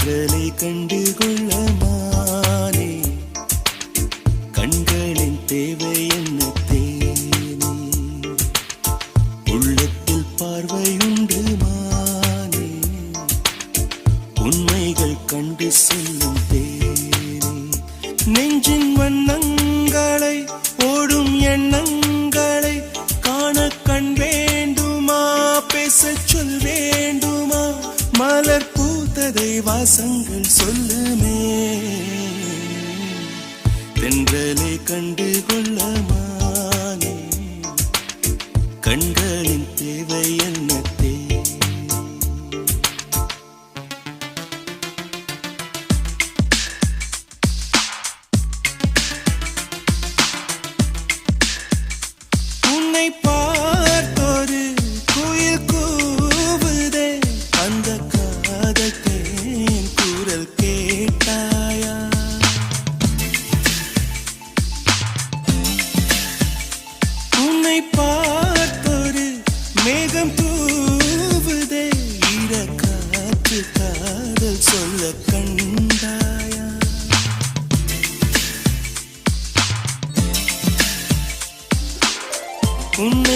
தென்றலை கண்டு கொள்ள மானே கண்களின் தேவை என்ன தேனே உள்ளத்தில் பார்வையுண்டு மானே உண்மைகள் கண்டு செல்லும் தேனே நெஞ்சின் வண்ணங்களை ஓடும் எண்ணங்களை காண கண் வேண்டுமா பேசச் சொல் வேண்டுமா மலர் பூத்ததை வாசங்கள் சொல்லுமே தென்றலை கண்டு கொள்ள மானே கண்களின் தேவை என்ன உன்னை பார்த்தொரு குயில் கூவுதே அந்த காதல் தேன் குரல் கேட்டாயா உன்னை பார்த்தொரு மேகம் தூவுதே ஈரக்காற்று காதல் சொல்ல கண்டாயா உன்னை